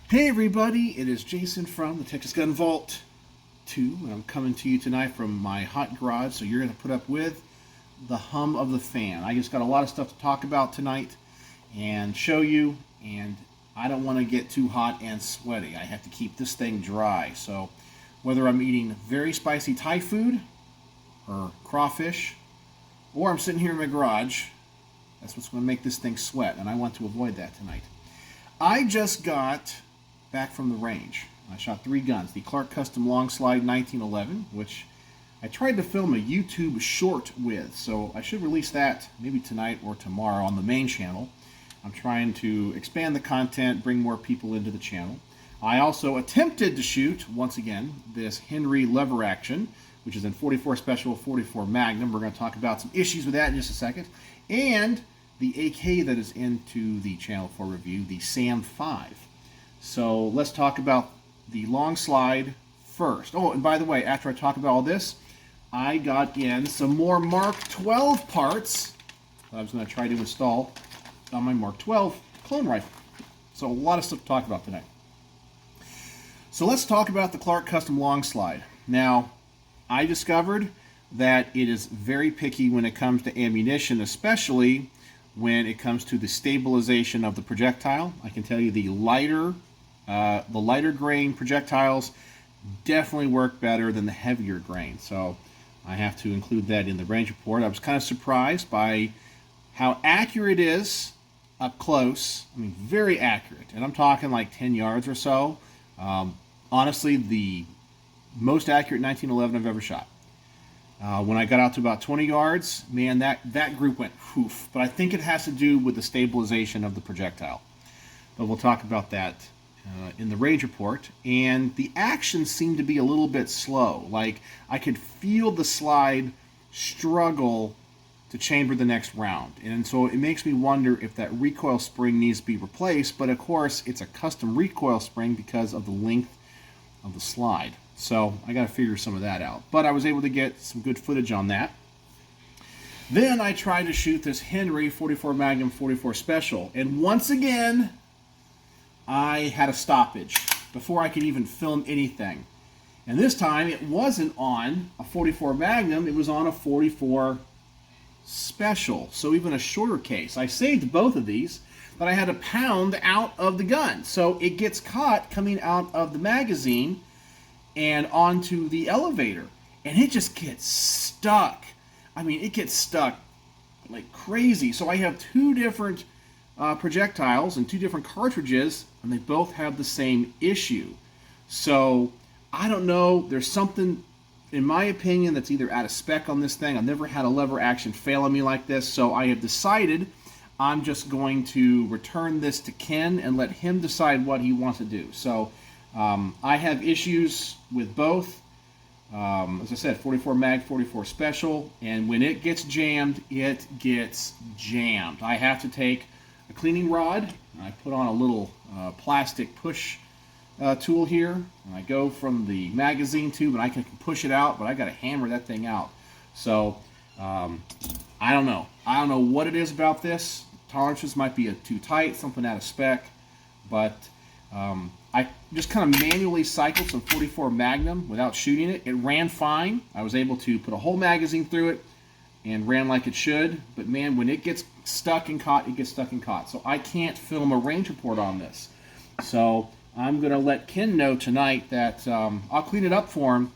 Hey everybody, it is Jason from the Texas Gun Vault 2, and I'm coming to you tonight from my hot garage, so you're going to put up with the hum of the fan. I just got a lot of stuff to talk about tonight and show you, and I don't want to get too hot and sweaty. I have to keep this thing dry, so whether I'm eating very spicy Thai food or crawfish, or I'm sitting here in my garage, that's what's going to make this thing sweat, and I want to avoid that tonight. I just got back from the range. I shot 3 guns. The Clark Custom Long Slide 1911, which I tried to film a YouTube short with, so I should release that maybe tonight or tomorrow on the main channel. I'm trying to expand the content, bring more people into the channel. I also attempted to shoot, once again, this Henry lever action, which is in 44 Special, 44 Magnum. We're going to talk about some issues with that in just a second. And the AK that is into the channel for review, the Sam 5. So let's talk about the long slide first. Oh, and by the way, after I talk about all this, I got in some more Mark 12 parts that I was going to try to install on my Mark 12 clone rifle. So a lot of stuff to talk about tonight. So let's talk about the Clark Custom Long Slide. Now, I discovered that it is very picky when it comes to ammunition, especially when it comes to the stabilization of the projectile. I can tell you the lighter grain projectiles definitely work better than the heavier grain. So I have to include that in the range report. I was kind of surprised by how accurate it is up close. I mean, very accurate. And I'm talking like 10 yards or so. Honestly, the most accurate 1911 I've ever shot. When I got out to about 20 yards, man, that group went poof. But I think it has to do with the stabilization of the projectile. But we'll talk about that in the range report. And the action seemed to be a little bit slow. Like, I could feel the slide struggle to chamber the next round. And so it makes me wonder if that recoil spring needs to be replaced. But of course, it's a custom recoil spring because of the length of the slide. So I got to figure some of that out. But I was able to get some good footage on that. Then I tried to shoot this Henry 44 Magnum 44 Special. And once again, I had a stoppage before I could even film anything. And this time it wasn't on a 44 Magnum, it was on a 44 Special. So even a shorter case. I saved both of these, but I had to pound out of the gun. So it gets caught coming out of the magazine and onto the elevator, and it just gets stuck. I mean, it gets stuck like crazy. So I have 2 different projectiles and 2 different cartridges, and they both have the same issue. So I don't know, there's something, in my opinion, that's either out of spec on this thing. I've never had a lever action fail on me like this, so I have decided I'm just going to return this to Ken and let him decide what he wants to do. So I have issues with both. As I said, 44 Mag, 44 Special, and when it gets jammed, it gets jammed. I have to take a cleaning rod, and I put on a little plastic push tool here, and I go from the magazine tube, and I can push it out, but I got to hammer that thing out. So I don't know. I don't know what it is about this. Tolerances might be too tight, something out of spec, but I just kind of manually cycled some 44 Magnum without shooting it. It ran fine. I was able to put a whole magazine through it and ran like it should. But man, when it gets stuck and caught, it gets stuck and caught. So I can't film a range report on this. So I'm going to let Ken know tonight that I'll clean it up for him,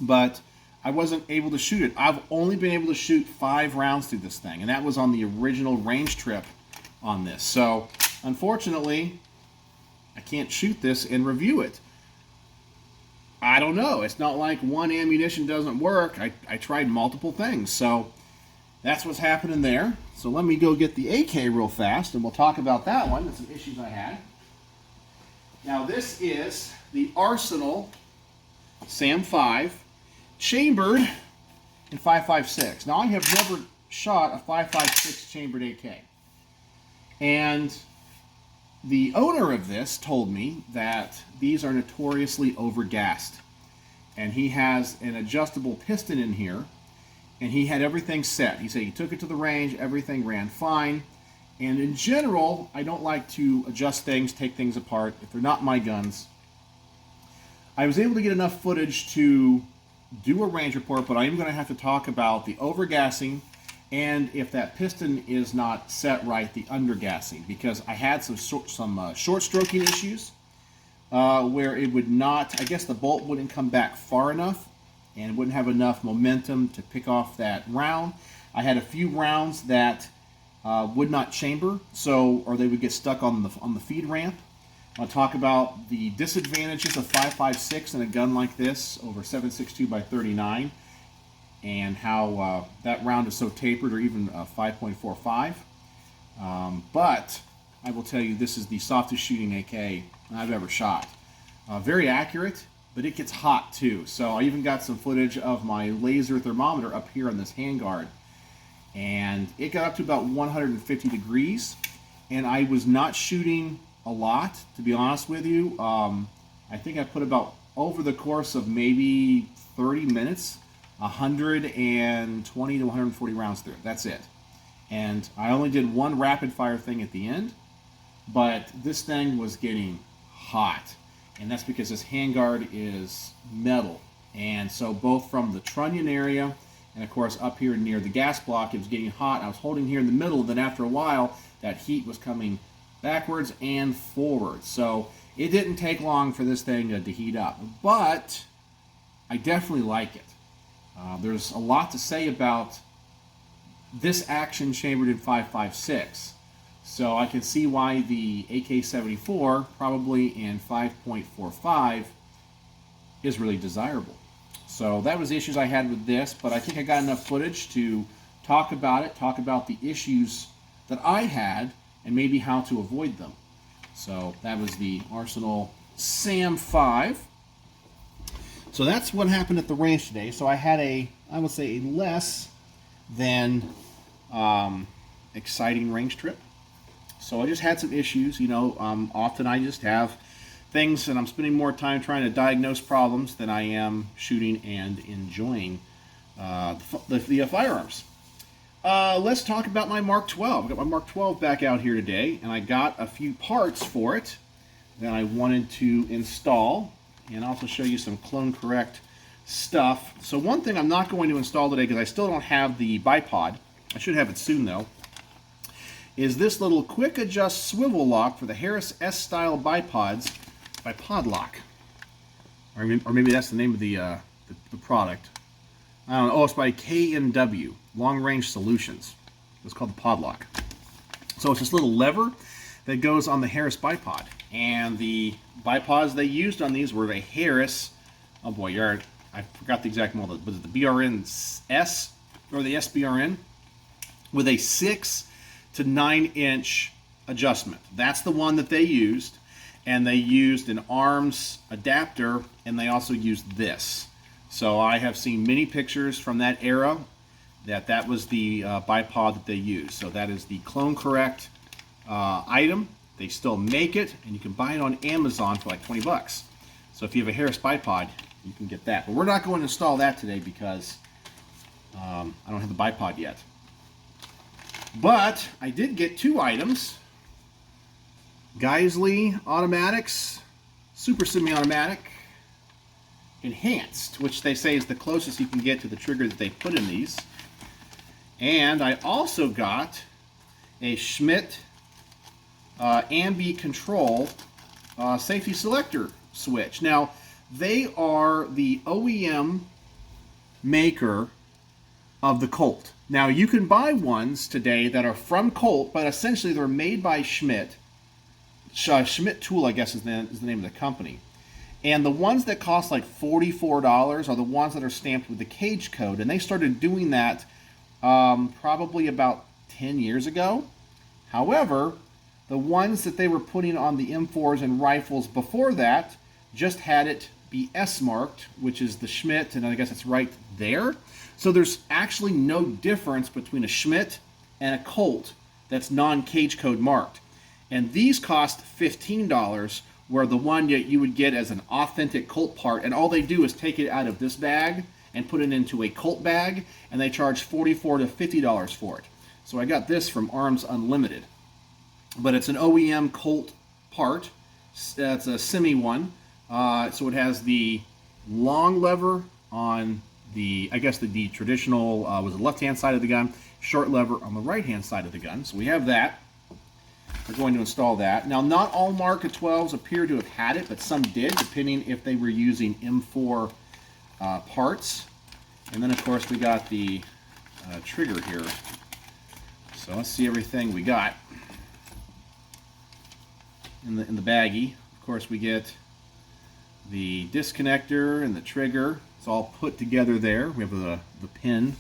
but I wasn't able to shoot it. I've only been able to shoot 5 rounds through this thing, and that was on the original range trip on this. So unfortunately, I can't shoot this and review it. I don't know. It's not like one ammunition doesn't work. I tried multiple things. So that's what's happening there. So let me go get the AK real fast, and we'll talk about that one and some issues I had. Now this is the Arsenal Sam 5, chambered in 5.56. Now I have never shot a 5.56 chambered AK. And the owner of this told me that these are notoriously overgassed. And he has an adjustable piston in here, and he had everything set. He said he took it to the range, everything ran fine, And in general, I don't like to adjust things, take things apart if they're not my guns. I was able to get enough footage to do a range report, but I am going to have to talk about the overgassing and if that piston is not set right, the undergassing, because I had some short stroking issues where it would not, I guess the bolt wouldn't come back far enough and wouldn't have enough momentum to pick off that round. I had a few rounds that would not chamber, or they would get stuck on the feed ramp. I'll talk about the disadvantages of 5.56 in a gun like this over 7.62 by 39, and how that round is so tapered, or even 5.45. But I will tell you, this is the softest shooting AK I've ever shot. Very accurate, but it gets hot too. So I even got some footage of my laser thermometer up here on this handguard, and it got up to about 150 degrees, and I was not shooting a lot, to be honest with you. I think I put about, over the course of maybe 30 minutes, 120 to 140 rounds through. That's it. And I only did one rapid fire thing at the end, but this thing was getting hot. And that's because this handguard is metal. And so both from the trunnion area and of course up here near the gas block, it was getting hot. I was holding here in the middle, then after a while, that heat was coming backwards and forwards. So it didn't take long for this thing to heat up, but I definitely like it. There's a lot to say about this action chambered in 5.56. So I can see why the AK-74, probably in 5.45, is really desirable. So that was the issues I had with this, but I think I got enough footage to talk about it, talk about the issues that I had, and maybe how to avoid them. So that was the Arsenal SAM 5. So that's what happened at the range today. So I had I would say, a less than exciting range trip. So I just had some issues. You know, often I just have things, and I'm spending more time trying to diagnose problems than I am shooting and enjoying the firearms. Let's talk about my Mark 12. I got my Mark 12 back out here today, and I got a few parts for it that I wanted to install, and also show you some clone correct stuff. So one thing I'm not going to install today, because I still don't have the bipod, I should have it soon though, is this little quick adjust swivel lock for the Harris S-style bipods by Podlock. Or maybe that's the name of the product. I don't know. Oh, it's by KMW, Long Range Solutions. It's called the Podlock. So it's this little lever that goes on the Harris bipod. And the bipods they used on these were the Harris, oh boy, I forgot the exact model, was it the BRN S or the SBRN? With a 6 to 9 inch adjustment. That's the one that they used. And they used an arms adapter, and they also used this. So I have seen many pictures from that era that was the bipod that they used. So that is the clone correct item. They still make it, and you can buy it on Amazon for like 20 bucks. So if you have a Harris bipod, you can get that. But we're not going to install that today because I don't have the bipod yet. But I did get 2 items. Geisley automatics, super semi-automatic, enhanced, which they say is the closest you can get to the trigger that they put in these. And I also got a Schmidt ambi control safety selector switch. Now, they are the OEM maker of the Colt. Now, you can buy ones today that are from Colt, but essentially they're made by Schmidt. Schmidt Tool, I guess, is the name of the company. And the ones that cost like $44 are the ones that are stamped with the cage code. And they started doing that probably about 10 years ago. However, the ones that they were putting on the M4s and rifles before that just had it be S-marked, which is the Schmidt, and I guess it's right there. So there's actually no difference between a Schmidt and a Colt that's non-cage code marked. And these cost $15, where the one you would get as an authentic Colt part, and all they do is take it out of this bag and put it into a Colt bag, and they charge $44 to $50 for it. So I got this from Arms Unlimited. but it's an OEM Colt part. It's a semi one. So it has the long lever on the, I guess the traditional, was the left-hand side of the gun, short lever on the right-hand side of the gun. So we have that. We're going to install that. Now, not all Mk12s appear to have had it, but some did, depending if they were using M4 parts. And then, of course, we got the trigger here. So let's see everything we got in the baggie. Of course, we get the disconnector and the trigger. It's all put together there. We have the pin.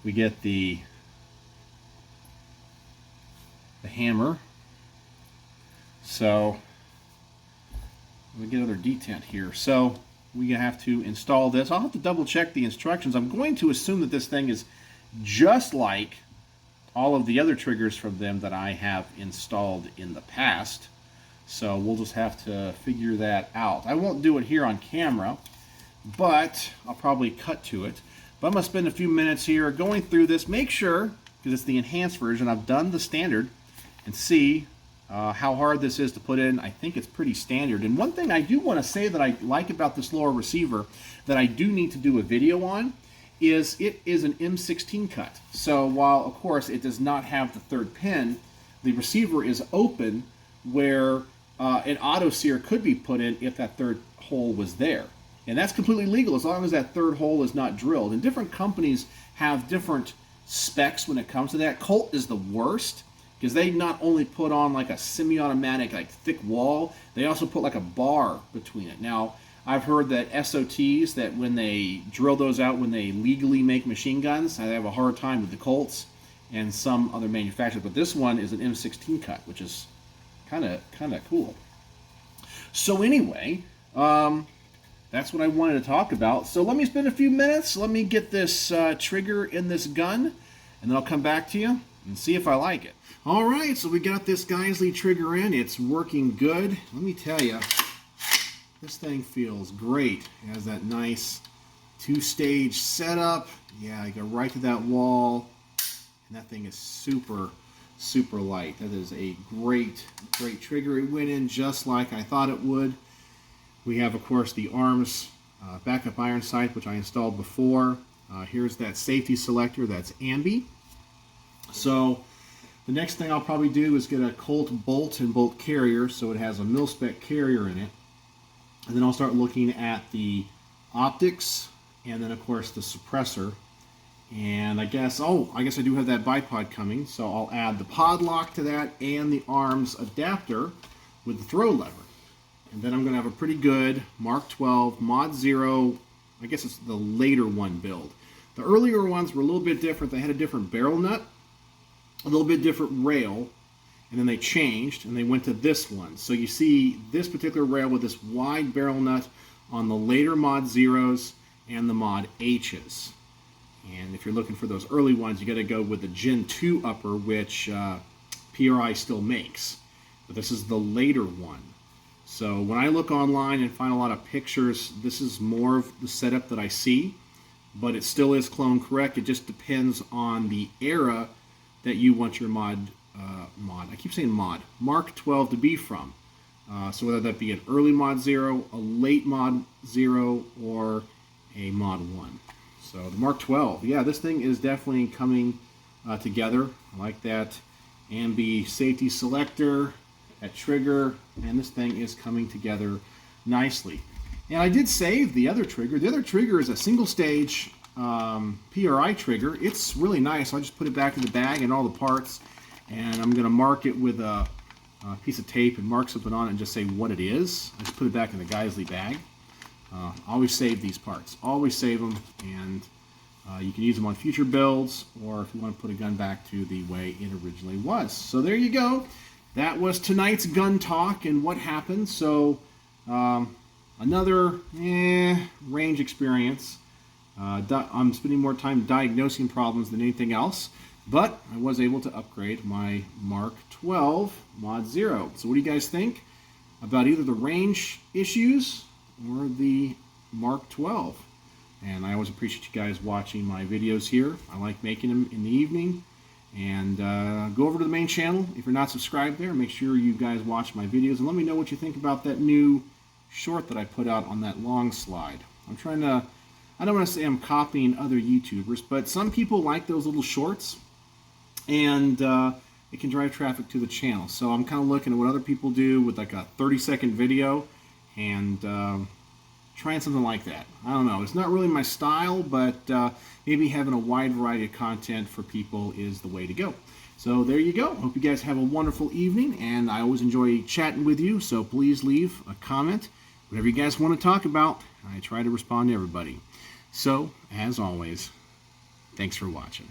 We get the hammer. So we get another detent here. So we have to install this. I'll have to double check the instructions. I'm going to assume that this thing is just like all of the other triggers from them that I have installed in the past. So we'll just have to figure that out. I won't do it here on camera, but I'll probably cut to it. But I'm going to spend a few minutes here going through this. Make sure, because it's the enhanced version, I've done the standard, and see how hard this is to put in. I think it's pretty standard. And one thing I do want to say that I like about this lower receiver that I do need to do a video on is it is an M16 cut. So while, of course, it does not have the third pin, the receiver is open where an auto sear could be put in if that third hole was there. And that's completely legal as long as that third hole is not drilled. And different companies have different specs when it comes to that. Colt is the worst because they not only put on like a semi-automatic like thick wall, they also put like a bar between it. Now, I've heard that SOTs, that when they drill those out when they legally make machine guns, they have a hard time with the Colts and some other manufacturers. But this one is an M16 cut, which is kind of cool. So anyway, that's what I wanted to talk about. So let me spend a few minutes. Let me get this trigger in this gun, and then I'll come back to you and see if I like it. All right, so we got this Geisley trigger in. It's working good. Let me tell you, this thing feels great. It has that nice two-stage setup. Yeah, I go right to that wall, and that thing is super light. That is a great trigger. It went in just like I thought it would. We have, of course, the arms backup iron sight, which I installed before. Here's that safety selector. That's ambi. So the next thing I'll probably do is get a Colt bolt and bolt carrier, so it has a mil-spec carrier in it. And then I'll start looking at the optics, and then, of course, the suppressor. And I guess I do have that bipod coming, so I'll add the Podlock to that and the arms adapter with the throw lever. And then I'm going to have a pretty good Mk12 Mod 0, I guess it's the later one build. The earlier ones were a little bit different. They had a different barrel nut, a little bit different rail, and then they changed and they went to this one. So you see this particular rail with this wide barrel nut on the later Mod 0s and the Mod H's. And if you're looking for those early ones, you got to go with the Gen 2 upper, which PRI still makes. But this is the later one. So when I look online and find a lot of pictures, this is more of the setup that I see, but it still is clone correct. It just depends on the era that you want your I keep saying Mk12 to be from. So whether that be an early Mod 0, a late Mod 0, or a Mod 1. So the Mk12, yeah, this thing is definitely coming together. I like that ambi safety selector, that trigger, and this thing is coming together nicely. And I did save the other trigger. The other trigger is a single stage PRI trigger. It's really nice. I'll just put it back in the bag and all the parts, and I'm going to mark it with a piece of tape and mark something on it and just say what it is. I just put it back in the Geisley bag. Always save these parts. Always save them, and you can use them on future builds, or if you want to put a gun back to the way it originally was. So there you go. That was tonight's gun talk and what happened. So another range experience. I'm spending more time diagnosing problems than anything else, but I was able to upgrade my Mk12 Mod 0. So what do you guys think about either the range issues or the Mk12? And I always appreciate you guys watching my videos here. I like making them in the evening, And go over to the main channel if you're not subscribed there. Make sure you guys watch my videos and let me know what you think about that new short that I put out on that long slide. I'm trying to, I don't want to say I'm copying other YouTubers, but some people like those little shorts, and it can drive traffic to the channel. So I'm kind of looking at what other people do with like a 30-second video and trying something like that. I don't know. It's not really my style, but maybe having a wide variety of content for people is the way to go. So there you go. Hope you guys have a wonderful evening, and I always enjoy chatting with you, so please leave a comment. Whatever you guys want to talk about, I try to respond to everybody. So, as always, thanks for watching.